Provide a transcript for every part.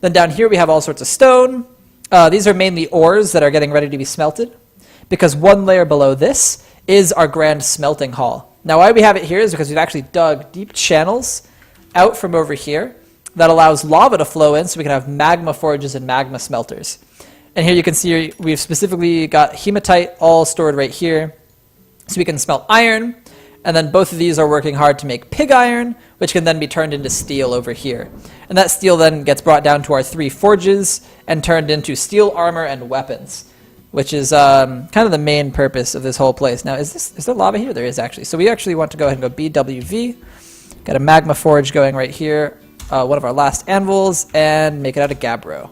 Then down here we have all sorts of stone. These are mainly ores that are getting ready to be smelted, because one layer below this is our grand smelting hall. Now why we have it here is because we've actually dug deep channels out from over here that allows lava to flow in, so we can have magma forges and magma smelters. And here you can see we've specifically got hematite all stored right here, so we can smelt iron. And then both of these are working hard to make pig iron, which can then be turned into steel over here. And that steel then gets brought down to our 3 forges and turned into steel armor and weapons, which is kind of the main purpose of this whole place. Now, is there lava here? There is actually. So we actually want to go ahead and go BWV. Got a magma forge going right here, one of our last anvils, and make it out of gabbro.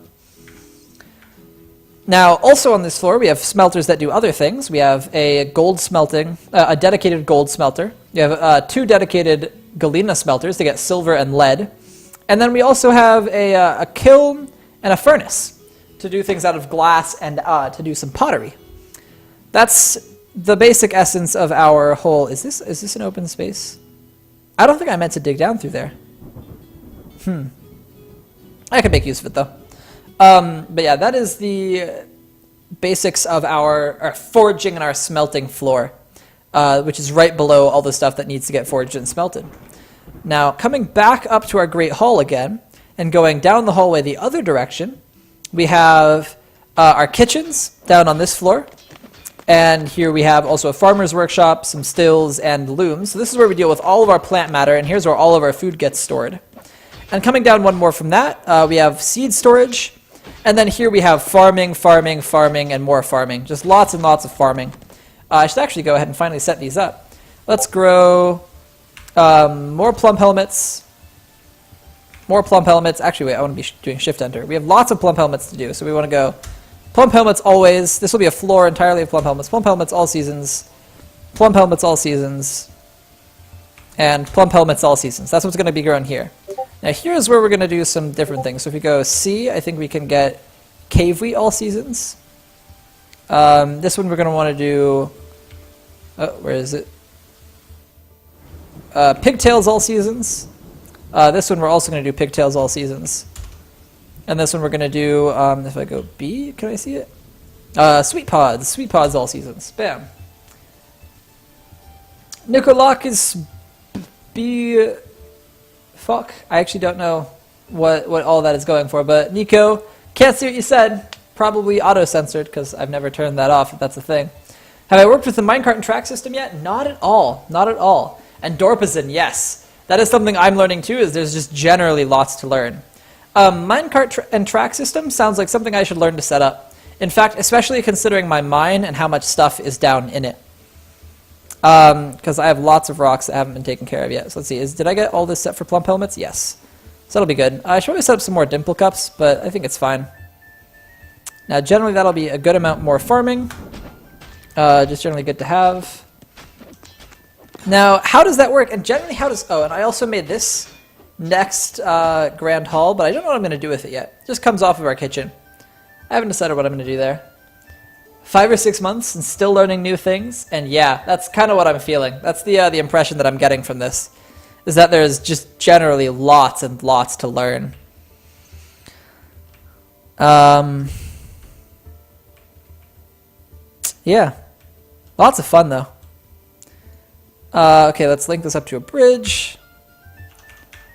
Now, also on this floor, we have smelters that do other things. We have a gold smelting, a dedicated gold smelter. We have 2 dedicated galena smelters to get silver and lead. And then we also have a kiln and a furnace to do things out of glass and to do some pottery. That's the basic essence of our whole... Is this an open space? I don't think I meant to dig down through there. I could make use of it, though. But yeah, that is the basics of our forging and our smelting floor, which is right below all the stuff that needs to get forged and smelted. Now, coming back up to our Great Hall again, and going down the hallway the other direction, we have our kitchens down on this floor. And here we have also a farmer's workshop, some stills, and looms. So this is where we deal with all of our plant matter, and here's where all of our food gets stored. And coming down one more from that, we have seed storage. And then here we have farming, farming, farming, and more farming. Just lots and lots of farming. I should actually go ahead and finally set these up. Let's grow more plum helmets. More plum helmets. Actually, wait, I want to be doing shift enter. We have lots of plum helmets to do, so we want to go plum helmets always. This will be a floor entirely of plum helmets. Plum helmets all seasons. Plum helmets all seasons. And plum helmets all seasons. That's what's going to be grown here. Now here's where we're going to do some different things. So if we go C, I think we can get cave wheat all seasons. This one we're going to want to do... Oh, where is it? Pigtails all seasons. This one we're also going to do pigtails all seasons. And this one we're going to do, if I go B, can I see it? Sweet pods all seasons. Bam. Nikolak is B... Fuck. I actually don't know what all that is going for, but Nico, can't see what you said. Probably auto-censored, because I've never turned that off, if that's a thing. Have I worked with the minecart and track system yet? Not at all. Not at all. And Dorpison, yes. That is something I'm learning too, is there's just generally lots to learn. Minecart and track system sounds like something I should learn to set up. In fact, especially considering my mine and how much stuff is down in it. Because I have lots of rocks that haven't been taken care of yet. So let's see, did I get all this set for plump helmets? Yes. So that'll be good. I should probably set up some more dimple cups, but I think it's fine. Now generally that'll be a good amount more farming. Just generally good to have. Now, how does that work? And generally how does... Oh, and I also made this next grand hall, but I don't know what I'm going to do with it yet. It just comes off of our kitchen. I haven't decided what I'm going to do there. 5 or 6 months and still learning new things, and yeah, that's kind of what I'm feeling. That's the impression that I'm getting from this, is that there's just generally lots and lots to learn. Yeah, lots of fun though. Okay, let's link this up to a bridge.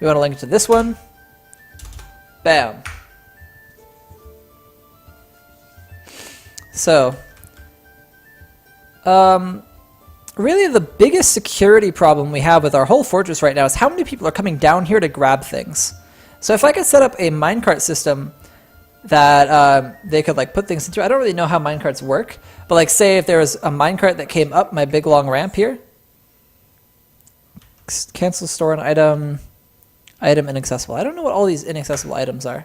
We want to link it to this one. Bam. So, really the biggest security problem we have with our whole fortress right now is how many people are coming down here to grab things. So if I could set up a minecart system that they could like put things into, I don't really know how minecarts work, but like say if there was a minecart that came up my big long ramp here, cancel store an item, item inaccessible. I don't know what all these inaccessible items are,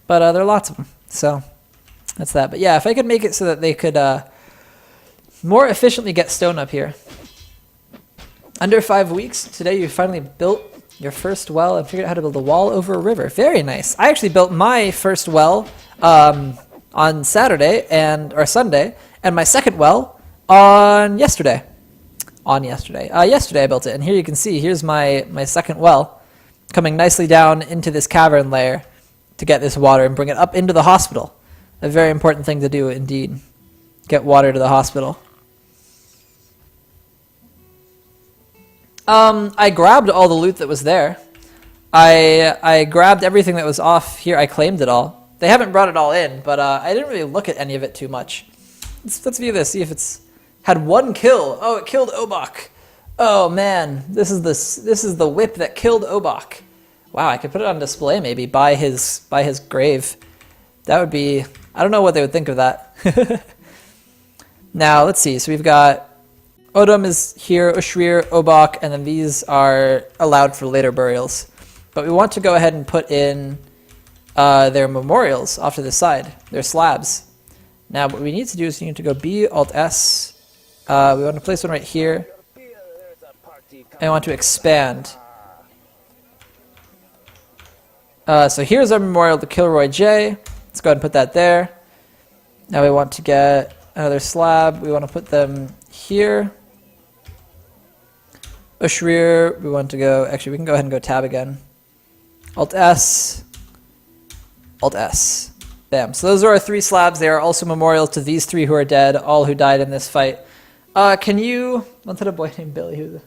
but there are lots of them, so that's that. But yeah, if I could make it so that they could more efficiently get stone up here. Under 5 weeks, today you finally built your first well and figured out how to build a wall over a river. Very nice. I actually built my first well on Saturday or Sunday, and my second well on yesterday. Yesterday I built it, and here you can see, here's my second well coming nicely down into this cavern layer to get this water and bring it up into the hospital. A very important thing to do indeed. Get water to the hospital. I grabbed all the loot that was there. I grabbed everything that was off here. I claimed it all. They haven't brought it all in, but I didn't really look at any of it too much. Let's view this, see if it's had one kill. Oh, it killed Obok. Oh man, this is the whip that killed Obok. Wow, I could put it on display maybe by his grave. That would be, I don't know what they would think of that. Now, let's see. So we've got Odom is here, Ushrir, Obok, and then these are allowed for later burials. But we want to go ahead and put in their memorials off to the side, their slabs. Now, what we need to do is you need to go B, Alt S. We want to place one right here. And I want to expand. So here's our memorial to Kilroy J. Let's go ahead and put that there. Now we want to get another slab. We want to put them here. Ushrir, we want to go, actually we can go ahead and go tab again. Alt S. Alt S. Bam. So those are our 3 slabs. They are also memorials to these 3 who are dead, all who died in this fight. Can you... Once had a boy named Billy who...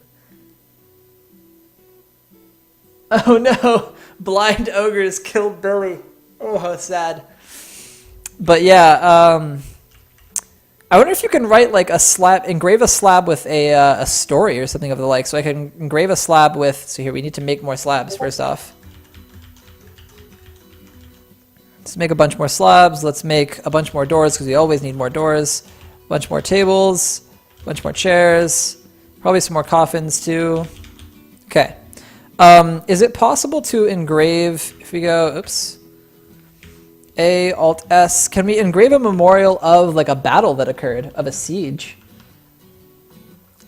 Oh no! Blind ogres killed Billy. Oh, how sad. But yeah, I wonder if you can write like a slab, engrave a slab with a story or something of the like. So I can engrave a slab with, so here we need to make more slabs first off. Let's make a bunch more slabs. Let's make a bunch more doors because we always need more doors. A bunch more tables, a bunch more chairs, probably some more coffins too. Okay. Is it possible to engrave, if we go, oops, A, Alt, S, can we engrave a memorial of like a battle that occurred, of a siege?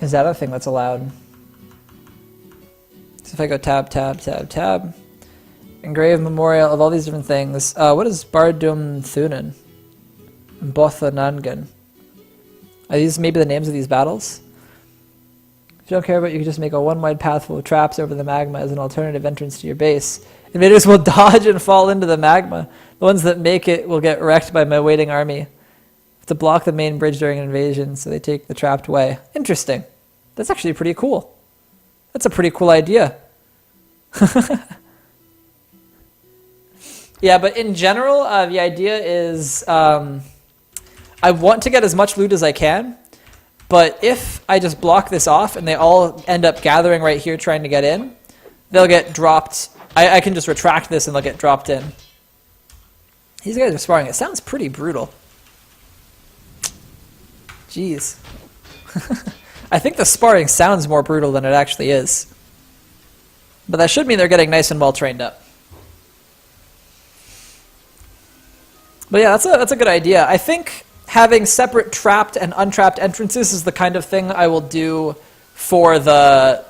Is that a thing that's allowed? So if I go tab, tab, tab, tab, engrave memorial of all these different things. What is Bardum Thunen? Botha Nangan. Are these maybe the names of these battles? If you don't care about it, you can just make a one-wide path full of traps over the magma as an alternative entrance to your base. Invaders will dodge and fall into the magma. The ones that make it will get wrecked by my waiting army. Have to block the main bridge during an invasion, so they take the trapped way. Interesting. That's actually pretty cool. That's a pretty cool idea. Yeah, but in general, the idea is I want to get as much loot as I can. But if I just block this off and they all end up gathering right here trying to get in, they'll get dropped. I can just retract this and they'll get dropped in. These guys are sparring. It sounds pretty brutal. Jeez. I think the sparring sounds more brutal than it actually is. But that should mean they're getting nice and well trained up. But yeah, that's a good idea. I think having separate trapped and untrapped entrances is the kind of thing I will do for the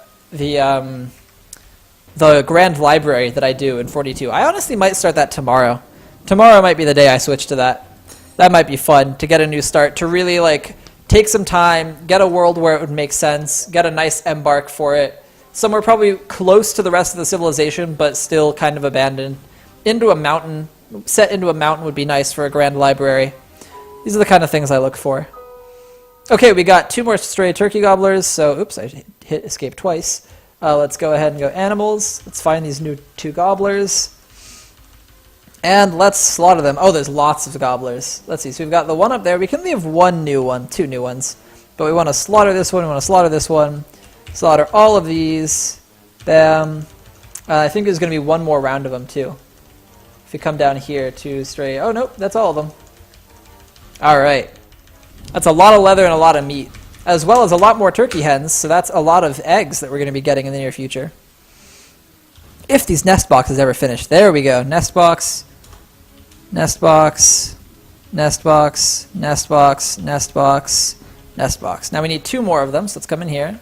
Grand Library that I do in 42. I honestly might start that tomorrow. Tomorrow might be the day I switch to that. That might be fun to get a new start, to really like take some time, get a world where it would make sense, get a nice embark for it, somewhere probably close to the rest of the civilization but still kind of abandoned, into a mountain. Set into a mountain would be nice for a Grand Library. These are the kind of things I look for. Okay, we got 2 more stray turkey gobblers, so oops, I hit escape twice. Let's go ahead and go animals. Let's find these new 2 gobblers. And let's slaughter them. Oh, there's lots of gobblers. Let's see, so we've got the one up there. We can leave 1 new one, 2 new ones. But we want to slaughter this one, we want to slaughter this one. Slaughter all of these. Bam. I think there's going to be 1 more round of them too. If you come down here to stray, oh nope, that's all of them. Alright. That's a lot of leather and a lot of meat. As well as a lot more turkey hens, so that's a lot of eggs that we're going to be getting in the near future. If these nest boxes ever finish. There we go. Nest box. Nest box. Nest box. Nest box. Nest box. Nest box. Now we need 2 more of them, so let's come in here.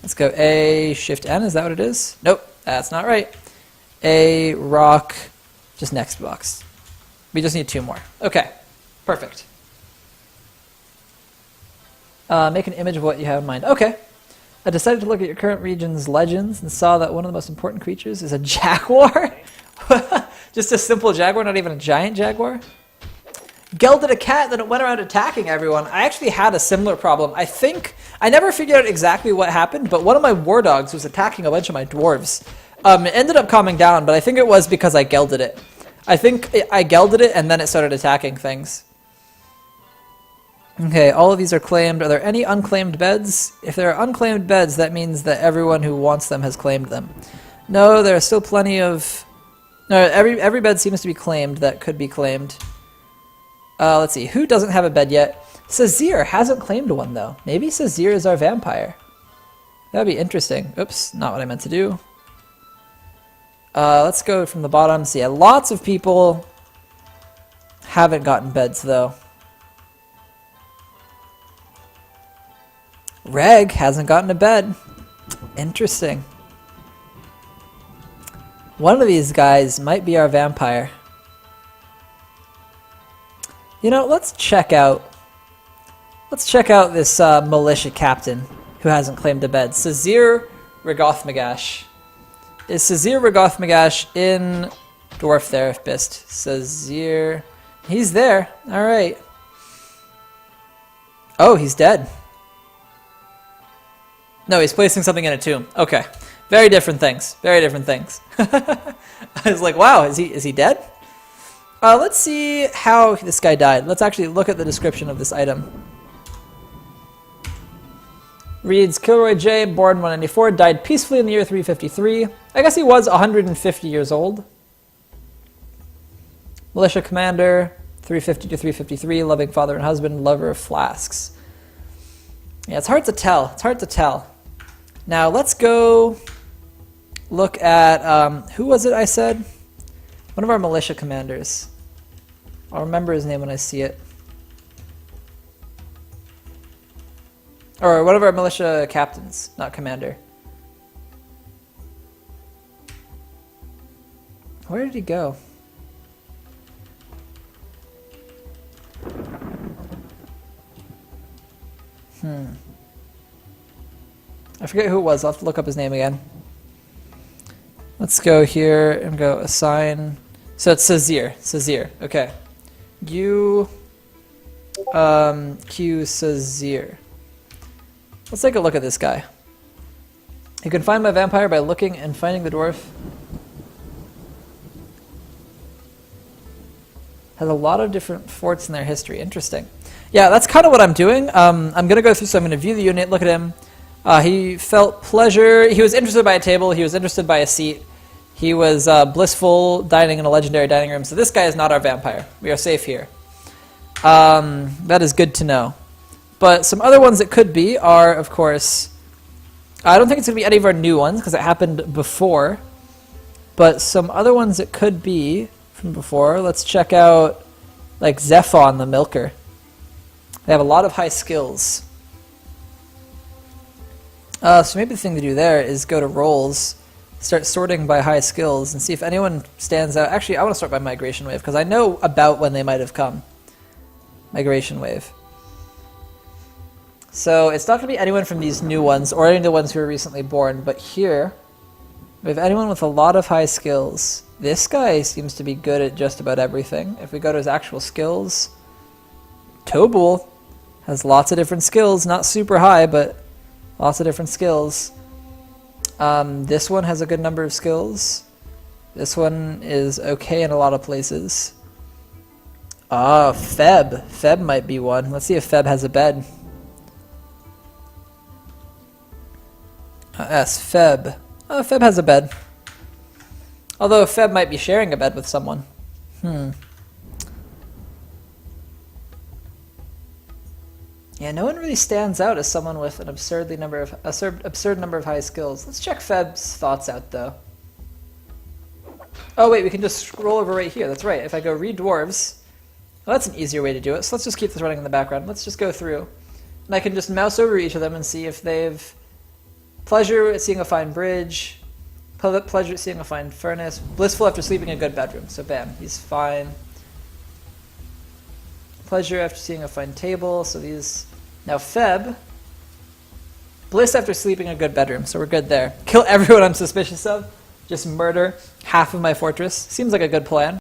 Let's go A, Shift N, is that what it is? Nope, that's not right. A, rock, just next box. We just need 2 more. Okay, perfect. Make an image of what you have in mind. Okay. I decided to look at your current region's legends and saw that one of the most important creatures is a jaguar. Just a simple jaguar, not even a giant jaguar? Gelded a cat, then it went around attacking everyone. I actually had a similar problem. I think, I never figured out exactly what happened, but one of my war dogs was attacking a bunch of my dwarves. It ended up calming down, but I think it was because I gelded it. I think I gelded it and then it started attacking things. Okay, all of these are claimed. Are there any unclaimed beds? If there are unclaimed beds, that means that everyone who wants them has claimed them. No, there are still plenty of... No, every bed seems to be claimed that could be claimed. Let's see, who doesn't have a bed yet? Sazir hasn't claimed one, though. Maybe Sazir is our vampire. That would be interesting. Oops, not what I meant to do. Let's go from the bottom. So yeah, lots of people haven't gotten beds, though. Reg hasn't gotten a bed. Interesting. One of these guys might be our vampire. You know, let's check out this militia captain who hasn't claimed a bed. Sazir Regothmagash. Is Sazir Regothmagash in Dwarf Therapist? Sazir... He's there. Alright. Oh, he's dead. No, he's placing something in a tomb. Okay. Very different things. Very different things. I was like, wow, is he dead? Let's see how this guy died. Let's actually look at the description of this item. Reads, Kilroy J, born 194, died peacefully in the year 353. I guess he was 150 years old. Militia commander, 350 to 353, loving father and husband, lover of flasks. Yeah, it's hard to tell. It's hard to tell. Now, let's go look at, who was it I said? One of our militia commanders. I'll remember his name when I see it. Or one of our militia captains, not commander. Where did he go? I forget who it was. I'll have to look up his name again. Let's go here and go assign. So it's Sazir. Sazir. Okay. Q Sazir. Let's take a look at this guy. You can find my vampire by looking and finding the dwarf. Has a lot of different forts in their history. Interesting. Yeah, that's kind of what I'm doing. I'm going to go through, so I'm going to view the unit, look at him. He felt pleasure. He was interested by a table. He was interested by a seat. He was blissful dining in a legendary dining room. So this guy is not our vampire. We are safe here. That is good to know. But some other ones it could be are, of course, I don't think it's going to be any of our new ones because it happened before. But some other ones it could be from before. Let's check out like Zephon the Milker. They have a lot of high skills. So maybe the thing to do there is go to roles, start sorting by high skills, and see if anyone stands out. Actually, I want to start by migration wave because I know about when they might have come. Migration wave. So it's not going to be anyone from these new ones or any of the ones who were recently born, but here we have anyone with a lot of high skills. This guy seems to be good at just about everything. If we go to his actual skills, Tobul has lots of different skills, not super high, but lots of different skills. This one has a good number of skills. This one is okay in a lot of places. Feb. Feb might be one. Let's see if Feb has a bed. Feb. Feb has a bed. Although Feb might be sharing a bed with someone. Yeah, no one really stands out as someone with an absurd number of high skills. Let's check Feb's thoughts out, though. Oh wait, we can just scroll over right here. That's right. If I go read dwarves, well, that's an easier way to do it. So let's just keep this running in the background. Let's just go through, and I can just mouse over each of them and see if they've pleasure at seeing a fine bridge, pleasure at seeing a fine furnace, blissful after sleeping in a good bedroom. So bam, he's fine. Pleasure after seeing a fine table. So these. Now Feb, bliss after sleeping in a good bedroom. So we're good there. Kill everyone I'm suspicious of. just murder half of my fortress. Seems like a good plan.